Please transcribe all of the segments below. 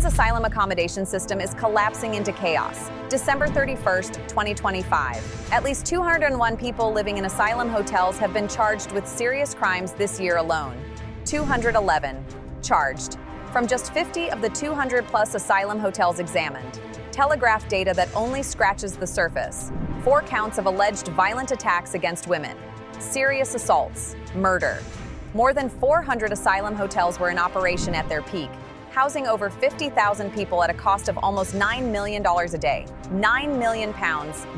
asylum accommodation system is collapsing into chaos. December 31st, 2025. At least 201 people living in asylum hotels have been charged with serious crimes this year alone. 211 charged. From just 50 of the 200-plus asylum hotels examined. Telegraph data that only scratches the surface. 4 counts of alleged violent attacks against women. Serious assaults. Murder. More than 400 asylum hotels were in operation at their peak, housing over 50,000 people at a cost of almost $9 million a day. £9 million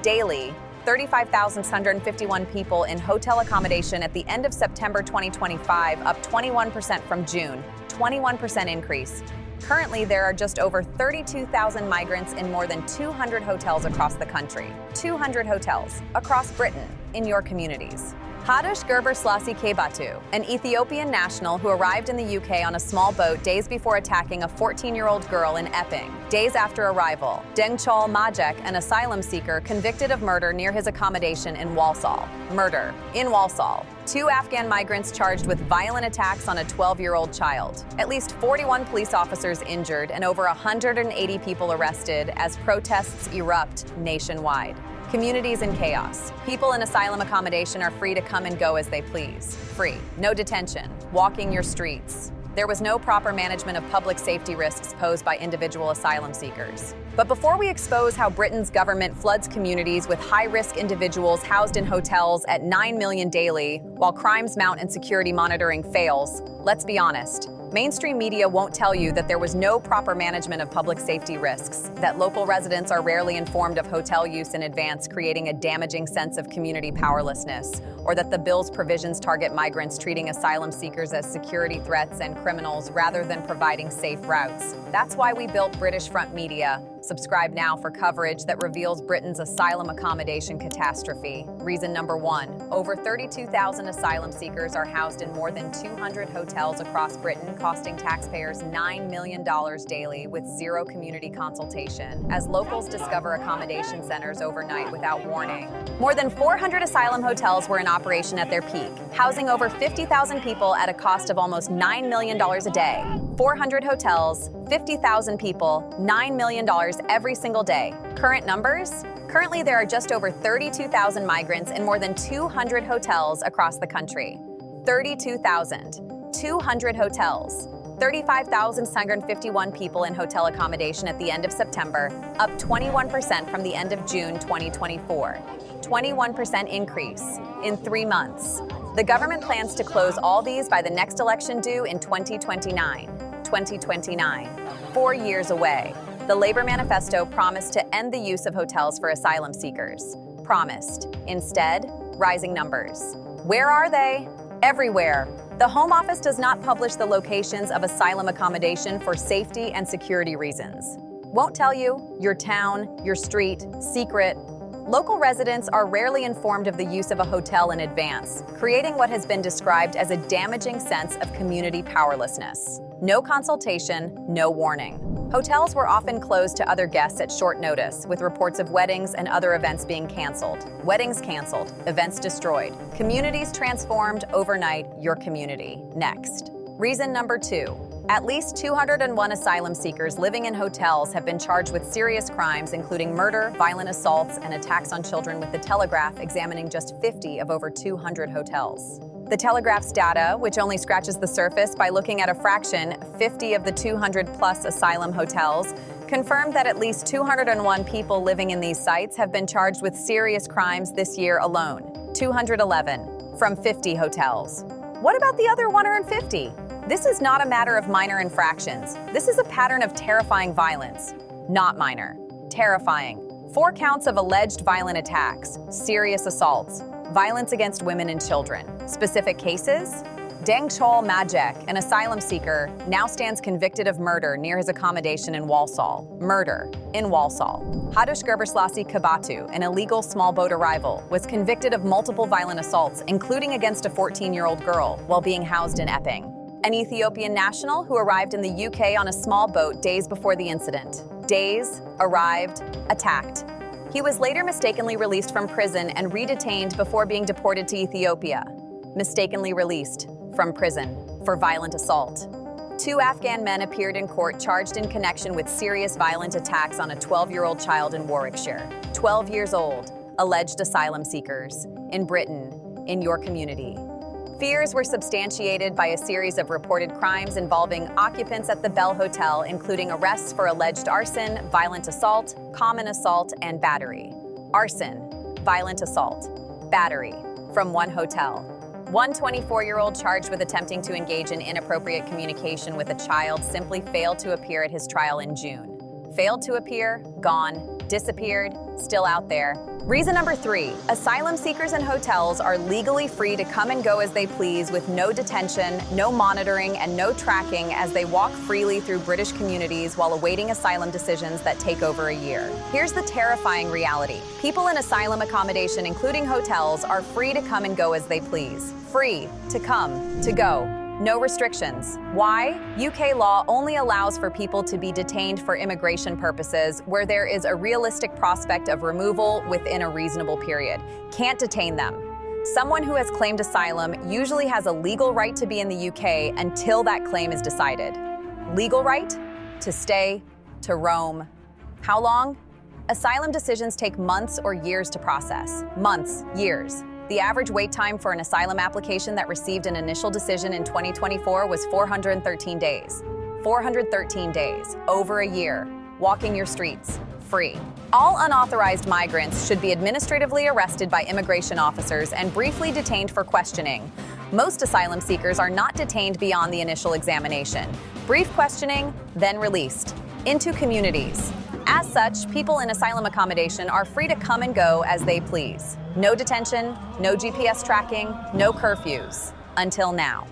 daily. 35,651 people in hotel accommodation at the end of September 2025, up 21% from June. 21% increase. Currently, there are just over 32,000 migrants in more than 200 hotels across the country. 200 hotels across Britain in your communities. Hadush Gebrselassie Kebatu, an Ethiopian national who arrived in the UK on a small boat days before attacking a 14-year-old girl in Epping. Days after arrival, Dengchol Majek, an asylum seeker convicted of murder near his accommodation in Walsall. Murder in Walsall. 2 Afghan migrants charged with violent attacks on a 12-year-old child. At least 41 police officers injured and over 180 people arrested as protests erupt nationwide. Communities in chaos. People in asylum accommodation are free to come and go as they please. Free. No detention. Walking your streets. There was no proper management of public safety risks posed by individual asylum seekers. But before we expose how Britain's government floods communities with high-risk individuals housed in hotels at $9 million daily, while crimes mount and security monitoring fails, let's be honest. Mainstream media won't tell you that there was no proper management of public safety risks, that local residents are rarely informed of hotel use in advance, creating a damaging sense of community powerlessness, or that the bill's provisions target migrants, treating asylum seekers as security threats and criminals rather than providing safe routes. That's why we built British Front Media. Subscribe now for coverage that reveals Britain's asylum accommodation catastrophe. Reason number 1. Over 32,000 asylum seekers are housed in more than 200 hotels across Britain, costing taxpayers $9 million daily with zero community consultation, as locals discover accommodation centers overnight without warning. More than 400 asylum hotels were in operation at their peak, housing over 50,000 people at a cost of almost $9 million a day. 400 hotels, 50,000 people, $9 million every single day. Current numbers? Currently, there are just over 32,000 migrants in more than 200 hotels across the country. 32,000. 200 hotels. 35,651 people in hotel accommodation at the end of September, up 21% from the end of June 2024. 21% increase in 3 months. The government plans to close all these by the next election due in 2029. 2029. 4 years away. The Labour manifesto promised to end the use of hotels for asylum seekers. Promised. Instead, rising numbers. Where are they? Everywhere. The Home Office does not publish the locations of asylum accommodation for safety and security reasons. Won't tell you, your town, your street, secret. Local residents are rarely informed of the use of a hotel in advance, creating what has been described as a damaging sense of community powerlessness. No consultation, no warning. Hotels were often closed to other guests at short notice, with reports of weddings and other events being canceled. Weddings canceled, events destroyed. Communities transformed overnight, your community. Next. Reason number 2. At least 201 asylum seekers living in hotels have been charged with serious crimes, including murder, violent assaults, and attacks on children, with the Telegraph examining just 50 of over 200 hotels. The Telegraph's data, which only scratches the surface by looking at a fraction, 50 of the 200-plus asylum hotels, confirmed that at least 201 people living in these sites have been charged with serious crimes this year alone. 211 from 50 hotels. What about the other 150? This is not a matter of minor infractions. This is a pattern of terrifying violence. Not minor. Terrifying. 4 counts of alleged violent attacks, serious assaults, violence against women and children. Specific cases? Dengchol Majek, an asylum seeker, now stands convicted of murder near his accommodation in Walsall. Murder in Walsall. Hadush Gebrselassie Kebatu, an illegal small boat arrival, was convicted of multiple violent assaults, including against a 14-year-old girl, while being housed in Epping. An Ethiopian national who arrived in the UK on a small boat days before the incident. Days, arrived, attacked. He was later mistakenly released from prison and redetained before being deported to Ethiopia. Mistakenly released from prison for violent assault. 2 Afghan men appeared in court charged in connection with serious violent attacks on a 12-year-old child in Warwickshire. 12 years old, alleged asylum seekers, in Britain, in your community. Fears were substantiated by a series of reported crimes involving occupants at the Bell Hotel, including arrests for alleged arson, violent assault, common assault, and battery. Arson, violent assault, battery, from one hotel. One 24-year-old charged with attempting to engage in inappropriate communication with a child simply failed to appear at his trial in June. Failed to appear, gone, disappeared, still out there. Reason number 3, asylum seekers in hotels are legally free to come and go as they please with no detention, no monitoring, and no tracking as they walk freely through British communities while awaiting asylum decisions that take over a year. Here's the terrifying reality. People in asylum accommodation, including hotels, are free to come and go as they please. Free to come, to go. No restrictions. Why? UK law only allows for people to be detained for immigration purposes where there is a realistic prospect of removal within a reasonable period. Can't detain them. Someone who has claimed asylum usually has a legal right to be in the UK until that claim is decided. Legal right? To stay, to roam. How long? Asylum decisions take months or years to process. Months, years. The average wait time for an asylum application that received an initial decision in 2024 was 413 days. 413 days, over a year, walking your streets, free. All unauthorized migrants should be administratively arrested by immigration officers and briefly detained for questioning. Most asylum seekers are not detained beyond the initial examination. Brief questioning, then released. Into communities. As such, people in asylum accommodation are free to come and go as they please. No detention, no GPS tracking, no curfews. Until now.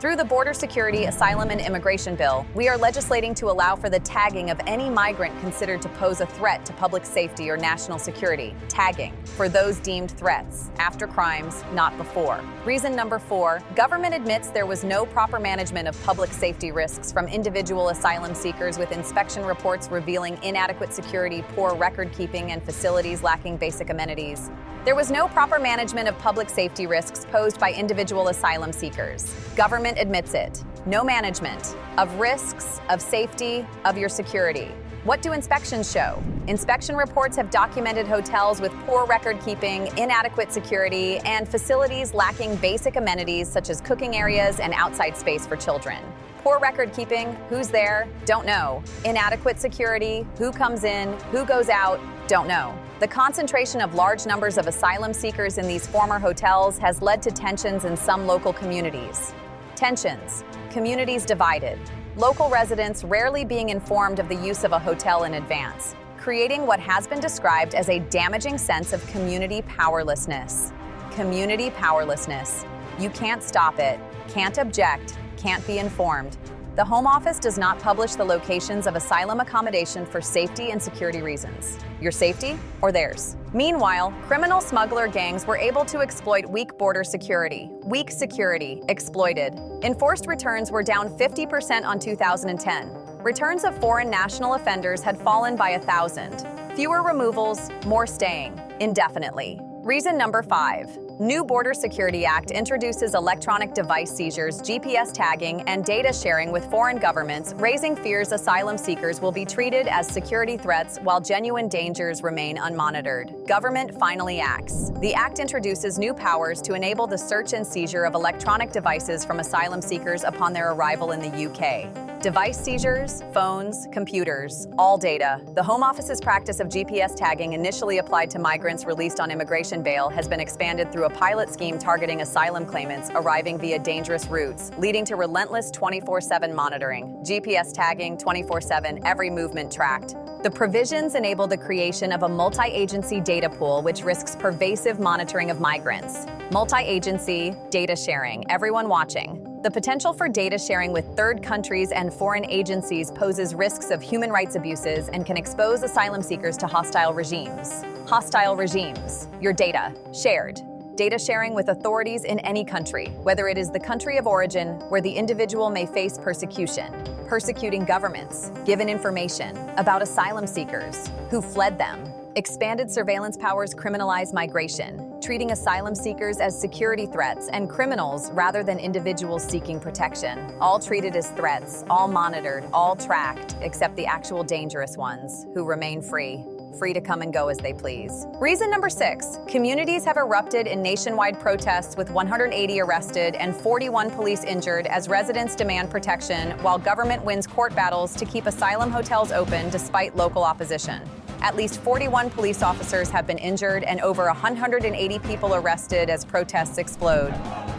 Through the Border Security, Asylum and Immigration Bill, we are legislating to allow for the tagging of any migrant considered to pose a threat to public safety or national security. Tagging for those deemed threats, after crimes, not before. Reason number 4, government admits there was no proper management of public safety risks from individual asylum seekers with inspection reports revealing inadequate security, poor record keeping, and facilities lacking basic amenities. There was no proper management of public safety risks posed by individual asylum seekers. Government admits it. No management of risks, of safety, of your security. What do inspections show? Inspection reports have documented hotels with poor record keeping, inadequate security, and facilities lacking basic amenities such as cooking areas and outside space for children. Poor record keeping, who's there? Don't know. Inadequate security, who comes in, who goes out? Don't know. The concentration of large numbers of asylum seekers in these former hotels has led to tensions in some local communities. Tensions. Communities divided. Local residents rarely being informed of the use of a hotel in advance, creating what has been described as a damaging sense of community powerlessness. Community powerlessness. You can't stop it, can't object, can't be informed. The Home Office does not publish the locations of asylum accommodation for safety and security reasons. Your safety or theirs? Meanwhile, criminal smuggler gangs were able to exploit weak border security. Weak security, exploited. Enforced returns were down 50% on 2010. Returns of foreign national offenders had fallen by 1,000. Fewer removals, more staying, indefinitely. Reason number 5. New Border Security Act introduces electronic device seizures, GPS tagging, and data sharing with foreign governments, raising fears asylum seekers will be treated as security threats while genuine dangers remain unmonitored. Government finally acts. The act introduces new powers to enable the search and seizure of electronic devices from asylum seekers upon their arrival in the UK. Device seizures, phones, computers, all data. The Home Office's practice of GPS tagging, initially applied to migrants released on immigration bail, has been expanded through a pilot scheme targeting asylum claimants arriving via dangerous routes, leading to relentless 24/7 monitoring. GPS tagging, 24/7, every movement tracked. The provisions enable the creation of a multi-agency data pool which risks pervasive monitoring of migrants. Multi-agency, data sharing, everyone watching. The potential for data sharing with third countries and foreign agencies poses risks of human rights abuses and can expose asylum seekers to hostile regimes. Hostile regimes. Your data, shared. Data sharing with authorities in any country, whether it is the country of origin where the individual may face persecution. Persecuting governments, given information about asylum seekers who fled them. Expanded surveillance powers criminalize migration. treating asylum seekers as security threats and criminals rather than individuals seeking protection. All treated as threats, all monitored, all tracked, except the actual dangerous ones, who remain free to come and go as they please. Reason number 6, communities have erupted in nationwide protests with 180 arrested and 41 police injured as residents demand protection while government wins court battles to keep asylum hotels open despite local opposition. At least 41 police officers have been injured and over 180 people arrested as protests explode.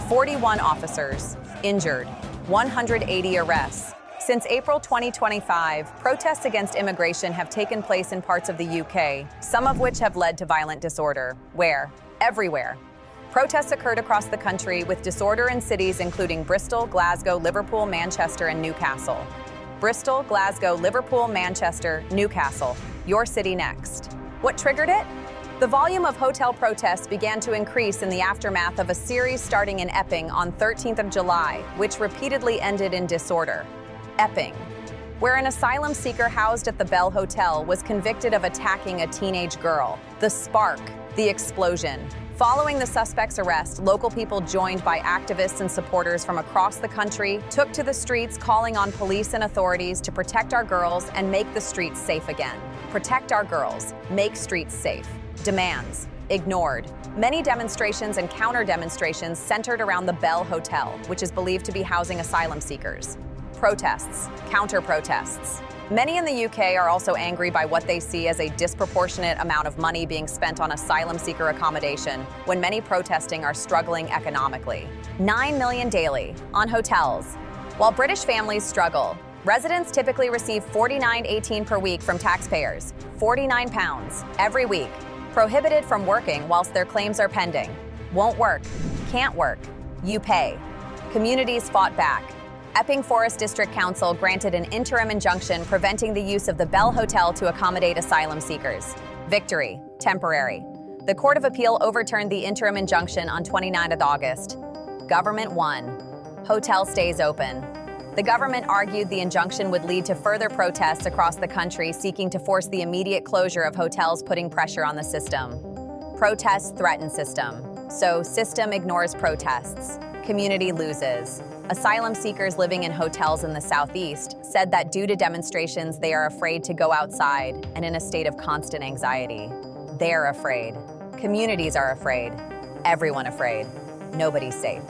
41 officers injured, 180 arrests. Since April 2025, protests against immigration have taken place in parts of the UK, some of which have led to violent disorder. Where? Everywhere. Protests occurred across the country with disorder in cities including Bristol, Glasgow, Liverpool, Manchester, and Newcastle. Bristol, Glasgow, Liverpool, Manchester, Newcastle. Your city next. What triggered it? The volume of hotel protests began to increase in the aftermath of a series starting in Epping on 13th of July, which repeatedly ended in disorder. Epping, where an asylum seeker housed at the Bell Hotel was convicted of attacking a teenage girl. The spark, the explosion. Following the suspect's arrest, local people joined by activists and supporters from across the country took to the streets calling on police and authorities to protect our girls and make the streets safe again. Protect our girls, make streets safe. Demands, ignored. Many demonstrations and counter-demonstrations centered around the Bell Hotel, which is believed to be housing asylum seekers. Protests, counter-protests. Many in the UK are also angry by what they see as a disproportionate amount of money being spent on asylum seeker accommodation when many protesting are struggling economically. $9 million daily on hotels. While British families struggle, residents typically receive $49.18 per week from taxpayers, £49 every week, prohibited from working whilst their claims are pending. Won't work, can't work, you pay. Communities fought back. Epping Forest District Council granted an interim injunction preventing the use of the Bell Hotel to accommodate asylum seekers. Victory, temporary. The Court of Appeal overturned the interim injunction on 29th of August. Government won. Hotel stays open. The government argued the injunction would lead to further protests across the country seeking to force the immediate closure of hotels, putting pressure on the system. Protests threaten system. So system ignores protests. Community loses. Asylum seekers living in hotels in the southeast said that due to demonstrations, they are afraid to go outside and in a state of constant anxiety. They're afraid. Communities are afraid. Everyone afraid. Nobody's safe.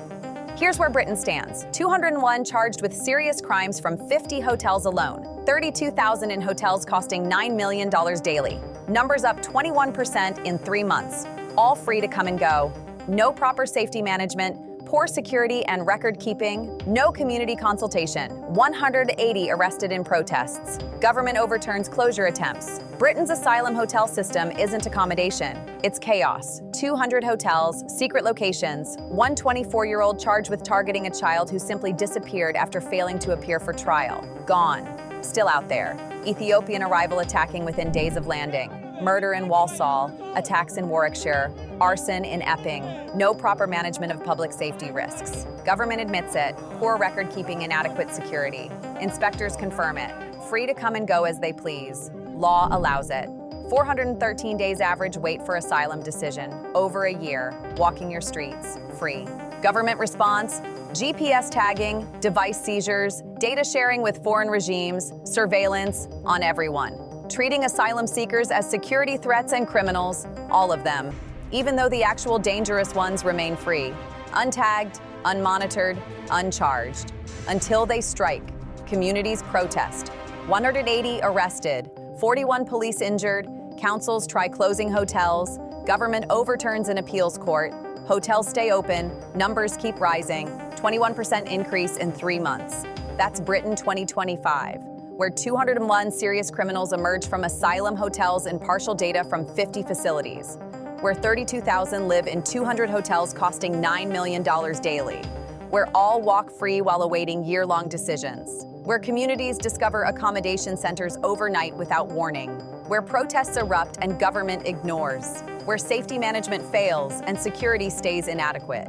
Here's where Britain stands. 201 charged with serious crimes from 50 hotels alone. 32,000 in hotels costing $9 million daily. Numbers up 21% in 3 months. All free to come and go. No proper safety management. Poor security and record keeping, no community consultation, 180 arrested in protests. Government overturns closure attempts. Britain's asylum hotel system isn't accommodation, it's chaos. 200 hotels, secret locations, one 24-year-old charged with targeting a child who simply disappeared after failing to appear for trial. Gone. Still out there. Ethiopian arrival attacking within days of landing. Murder in Walsall, attacks in Warwickshire, arson in Epping, no proper management of public safety risks. Government admits it, poor record keeping, inadequate security. Inspectors confirm it, free to come and go as they please. Law allows it. 413 days average wait for asylum decision, over a year, walking your streets, free. Government response, GPS tagging, device seizures, data sharing with foreign regimes, surveillance on everyone. Treating asylum seekers as security threats and criminals, all of them, even though the actual dangerous ones remain free, untagged, unmonitored, uncharged. Until they strike, communities protest. 180 arrested, 41 police injured, councils try closing hotels, government overturns an appeals court, hotels stay open, numbers keep rising, 21% increase in 3 months. That's Britain 2025. Where 201 serious criminals emerge from asylum hotels and partial data from 50 facilities, where 32,000 live in 200 hotels costing $9 million daily, where all walk free while awaiting year-long decisions, where communities discover accommodation centers overnight without warning, where protests erupt and government ignores, where safety management fails and security stays inadequate.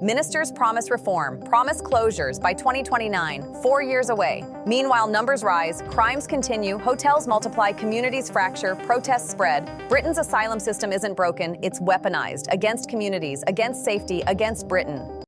Ministers promise reform, promise closures by 2029, 4 years away. Meanwhile, numbers rise, crimes continue, hotels multiply, communities fracture, protests spread. Britain's asylum system isn't broken, it's weaponized against communities, against safety, against Britain.